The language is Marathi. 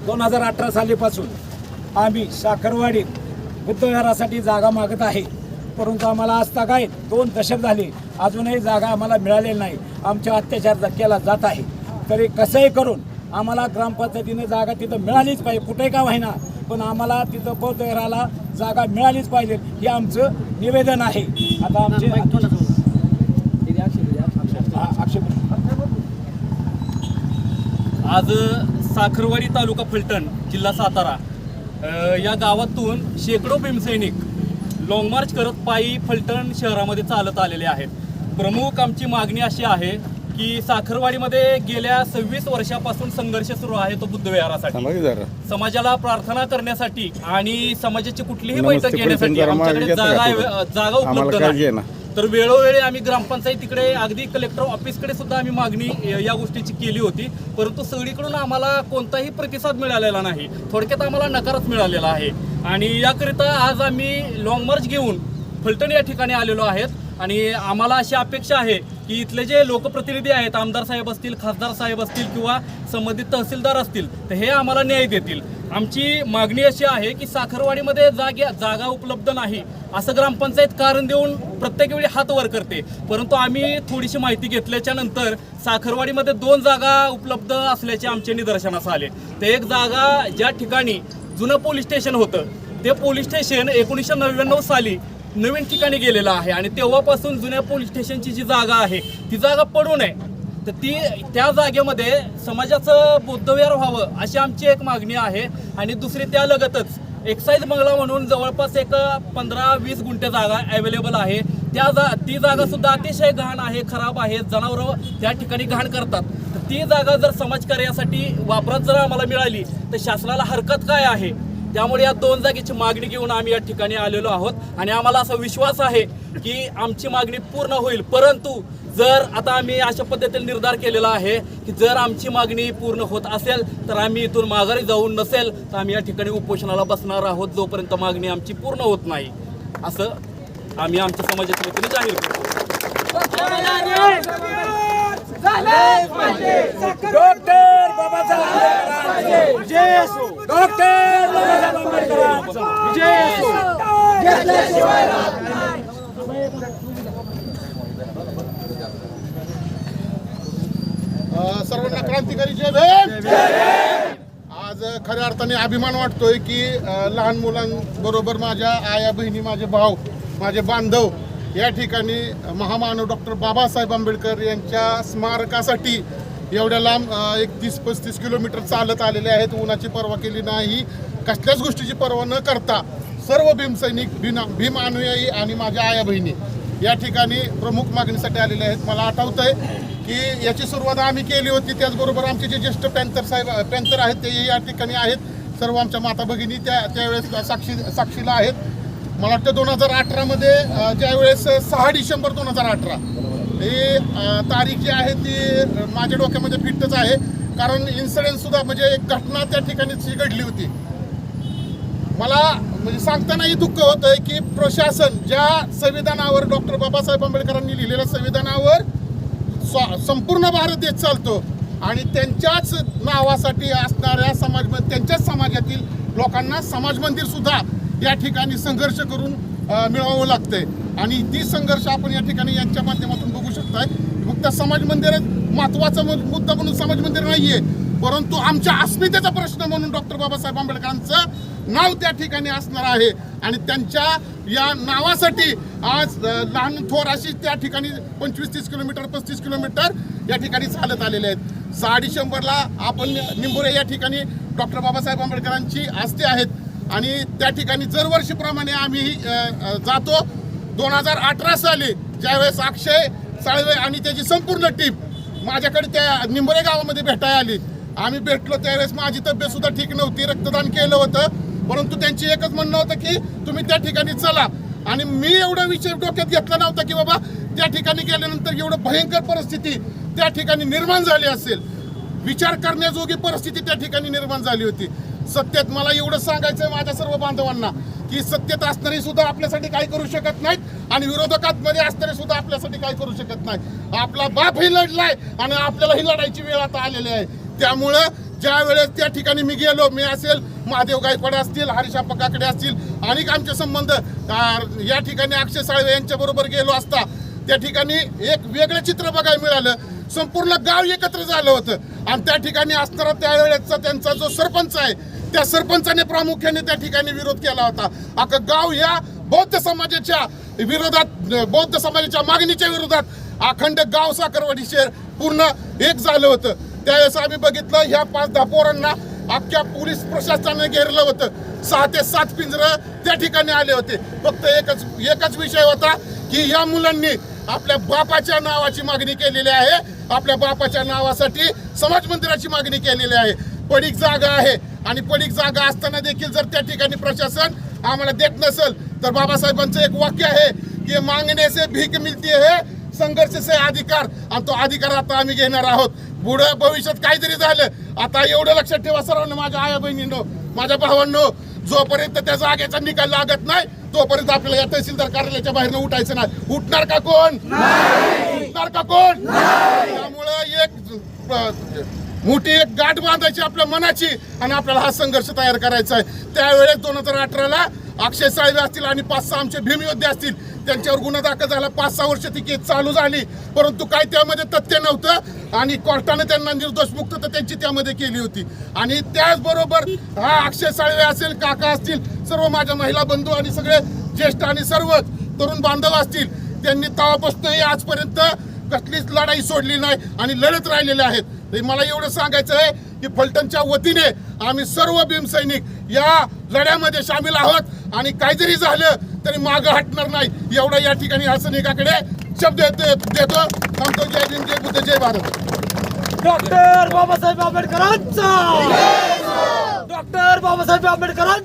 2018 सालीपासून आम्ही साखरवाडीत बुद्धविहारासाठी जागा मागत आहे, परंतु आम्हाला आजता काय 2 दशक झाले अजूनही जागा आम्हाला मिळालेली नाही. आमच्या अत्याचार केला जात आहे. तरी कसंही करून आम्हाला ग्रामपंचायतीने जागा तिथं मिळालीच पाहिजे, कुठेही का होईना, पण आम्हाला तिथं बौद्धविहाराला जागा मिळालीच पाहिजे हे आमचं निवेदन आहे. आता आमचे आज साखरवाडी तालुका फलटण जिल्हा सातारा या गावातून शेकडो भीमसैनिक लॉंग मार्च करत पायी फलटण शहरामध्ये चालत आलेले आहेत. प्रमुख आमची मागणी अशी आहे की साखरवाडीमध्ये गेल्या 26 वर्षापासून संघर्ष सुरू आहे तो बुद्धविहारासाठी, समाजाला प्रार्थना करण्यासाठी आणि समाजाची कुठलीही बैठक घेण्यासाठी आमच्याकडे जागा उपलब्ध नाही. तर वेळोवेळी आम्ही ग्रामपंचायतीकडे अगदी कलेक्टर ऑफिसकडे सुद्धा आम्ही मागणी या गोष्टीची केली होती, परंतु सगळीकडून आम्हाला कोणताही प्रतिसाद मिळालेला नाही. थोडक्यात आम्हाला नकारच मिळालेला आहे. आणि याकरिता आज आम्ही लॉंग मार्च घेऊन फलटण या ठिकाणी आलेलो आहेत. आणि आम्हाला अशी अपेक्षा आहे की इथले जे लोकप्रतिनिधी आहेत, आमदार साहेब असतील, खासदार साहेब असतील किंवा संबंधित तहसीलदार असतील, तर हे आम्हाला न्याय देतील. आमची मागणी अशी आहे की साखरवाडीमध्ये जागा उपलब्ध नाही असं ग्रामपंचायत कारण देऊन प्रत्येक वेळी हात वर करते, परंतु आम्ही थोडीशी माहिती घेतल्याच्या नंतर साखरवाडीमध्ये 2 जागा उपलब्ध असल्याचे आमच्या निदर्शनास आले. ते एक जागा ज्या ठिकाणी जुनं पोलीस स्टेशन होतं, ते पोलीस स्टेशन 1999 साली नवीन ठिकाणी गेलेलं आहे आणि तेव्हापासून जुन्या पोलीस स्टेशनची जी जागा आहे ती जागा पडू नये, तर त्या जागेमध्ये समाजाचं बुद्धविहार व्हावं अशी आमची एक मागणी आहे. आणि दुसरी त्यालगतच एक्साईज बंगला म्हणून जवळपास एक 15-20 गुंठे जागा अवेलेबल आहे. ती जागा सुद्धा अतिशय घाण आहे, खराब आहे, जनावरं त्या ठिकाणी घाण करतात. तर ती जागा जर समाजकार्यासाठी वापरात जर आम्हाला मिळाली तर शासनाला हरकत काय आहे? त्यामुळे या 2 जागेची मागणी घेऊन आम्ही या ठिकाणी आलेलो आहोत आणि आम्हाला असा विश्वास आहे की आमची मागणी पूर्ण होईल. परंतु जर आता आम्ही अशा पद्धतीने निर्धार केलेला आहे की जर आमची मागणी पूर्ण होत असेल तर आम्ही इथून माघारी जाऊन नसेल तर आम्ही या ठिकाणी उपोषणाला बसणार आहोत जोपर्यंत मागणी आमची पूर्ण होत नाही, असं आम्ही आमच्या समाजाच्या वतीने जाहीर करतो. डॉक्टर बाबासाहेब आंबेडकर विजय असो, डॉक्टर बाबासाहेब आंबेडकर विजय असो. सर्वांना क्रांतिकारी जय भीम. आज खऱ्या अर्थाने अभिमान वाटतोय की लहान मुलांबरोबर माझ्या आया बहिणी, माझे भाऊ, माझे बांधव या ठिकाणी महामानव डॉक्टर बाबासाहेब आंबेडकर यांच्या स्मारकासाठी एवढ्या लांब 30-35 किलोमीटर चालत आलेले आहेत. उन्हाची पर्वा केली नाही, कसल्याच गोष्टीची पर्वा न करता सर्व भीमसैनिक, भीम अनुयायी आणि माझ्या आया बहिणी या ठिकाणी प्रमुख मागणीसाठी आलेले आहेत. मला आठवतंय की याची सुरुवात आम्ही केली होती, त्याचबरोबर आमचे जे ज्येष्ठ पॅन्थर आहेत ते या ठिकाणी आहेत. सर्व आमच्या माता भगिनी त्यावेळेस साक्षीला आहेत. मला वाटतं 2018 मध्ये ज्यावेळेस 6 डिसेंबर 2018 ही तारीख जी आहे ती माझ्या डोक्यामध्ये फिटच आहे, कारण इन्सिडेंटसुद्धा म्हणजे एक घटना त्या ठिकाणी घडली होती. मला म्हणजे सांगतानाही दुःख होतंय की प्रशासन ज्या संविधानावर डॉक्टर बाबासाहेब आंबेडकरांनी लिहिलेल्या संविधानावर संपूर्ण भारत देश चालतो आणि त्यांच्याच नावासाठी असणाऱ्या त्यांच्याच समाजातील लोकांना समाज मंदिर सुद्धा या ठिकाणी संघर्ष करून मिळवावं लागतंय. आणि ती संघर्ष आपण या ठिकाणी यांच्या माध्यमातून बघू शकताय. फक्त समाज मंदिर महत्त्वाचा मुद्दा म्हणून समाज मंदिर नाहीये, परंतु आमच्या अस्मितेचा प्रश्न म्हणून डॉक्टर बाबासाहेब आंबेडकरांचं नाव त्या ठिकाणी असणार आहे. आणि त्यांच्या या नावासाठी आज लहान थोर अशी त्या ठिकाणी 25-30 किलोमीटर 35 किलोमीटर या ठिकाणी चालत आलेले आहेत. 6 डिसेंबरला आपण निंबोरे या ठिकाणी डॉक्टर बाबासाहेब आंबेडकरांची आस्थे आहेत आणि त्या ठिकाणी दरवर्षीप्रमाणे आम्ही जातो. 2018 साली ज्यावेळेस अक्षय साळवे आणि त्याची संपूर्ण टीम माझ्याकडे त्या निंबोरे गावामध्ये भेटायला आली, आम्ही भेटलो त्यावेळेस माझी तब्येत सुद्धा ठीक नव्हती, रक्तदान केलं होतं, परंतु त्यांची एकच म्हणणं होतं की तुम्ही त्या ठिकाणी चला. आणि मी एवढा विषय डोक्यात घेतला नव्हता की बाबा त्या ठिकाणी गेल्यानंतर एवढं भयंकर परिस्थिती त्या ठिकाणी निर्माण झाली असेल, विचार करण्याजोगी परिस्थिती त्या ठिकाणी निर्माण झाली होती. सत्तेत मला एवढं सांगायचं आहे माझ्या सर्व बांधवांना की सत्तेत असणारे सुद्धा आपल्यासाठी काही करू शकत नाहीत आणि विरोधकात मध्ये असणारे सुद्धा आपल्यासाठी काही करू शकत नाहीत. आपला बाप ही लढलाय आणि आपल्याला ही लढायची वेळ आता आलेली आहे. त्यामुळं ज्या वेळेस त्या ठिकाणी मी गेलो, मी असेल, महादेव गायकवाड असतील, हरीशाप्पा काकडे असतील, आणि आमचे संबंध या ठिकाणी अक्षय साळवे यांच्या बरोबर गेलो असता त्या ठिकाणी एक वेगळं चित्र बघायला मिळालं. संपूर्ण गाव एकत्र झालं होतं आणि त्या ठिकाणी असणारा त्यावेळेचा त्यांचा जो सरपंच आहे त्या सरपंचाने प्रामुख्याने त्या ठिकाणी विरोध केला होता. अख्खं गाव या बौद्ध समाजाच्या विरोधात, बौद्ध समाजाच्या मागणीच्या विरोधात अखंड गाव साखरवाडी शहर पूर्ण एक झालं होतं. त्यावेळेस आम्ही बघितलं ह्या 5-10 पोरांना अख्ख्या पोलीस प्रशासनाने घेरलं होतं. 6 ते 7 पिंजरं त्या ठिकाणी आले होते. फक्त एकच विषय होता की या मुलांनी आपल्या बापाच्या नावाची मागणी केलेली आहे, आपल्या बापाच्या नावासाठी समाज मंदिराची मागणी केलेली आहे. पडीक जागा आहे आणि पडीक जागा असताना देखील जर त्या ठिकाणी प्रशासन आम्हाला देत नसेल तर बाबासाहेबांचं एक वाक्य आहे की मागणे से भीक मिळती है, संघर्ष से अधिकार, आणि तो अधिकार आता आम्ही घेणार आहोत. पुढे भविष्यात काहीतरी झालं, आता एवढं लक्षात ठेवा सर्वांना, माझ्या आया बहिणींनो, माझ्या भावांनो, जोपर्यंत त्या जागेचा निकाल लागत नाही तोपर्यंत आपल्याला या तहसीलदार कार्यालयाच्या बाहेरनं उठायचं नाही. उठणार का कोण? उठणार का कोण? त्यामुळं एक मोठी एक गाठ बांधायची आपल्या मनाची आणि आपल्याला हा संघर्ष तयार करायचा आहे. त्यावेळेस 2018ला अक्षय साळवे असतील आणि 5-6 आमचे भीमयोद्धे असतील, त्यांच्यावर गुन्हा दाखल झाला. 5-6 वर्ष ती केस चालू झाली, परंतु काय त्यामध्ये तथ्य नव्हतं आणि कोर्टाने त्यांना निर्दोष मुक्त तर त्यांची त्यामध्ये केली होती. आणि त्याचबरोबर हा अक्षय साळवे असेल, काका असतील, सर्व माझ्या महिला बंधू आणि सगळे ज्येष्ठ आणि सर्व तरुण बांधव असतील, त्यांनी तेव्हापासून आजपर्यंत कसलीच लढाई सोडली नाही आणि लढत राहिलेले आहेत. मला एवढं सांगायचं आहे की फलटणच्या वतीने आम्ही सर्व भीमसैनिक या लढ्यामध्ये सामील आहोत आणि काही जरी झालं तरी मागं हटणार नाही, एवढा या ठिकाणी हसनिकाकडे शब्द देतो. सांगतो जय भीम, जय बुद्ध, जय भारत. डॉक्टर बाबासाहेब आंबेडकरांचा, डॉक्टर बाबासाहेब आंबेडकरांचा.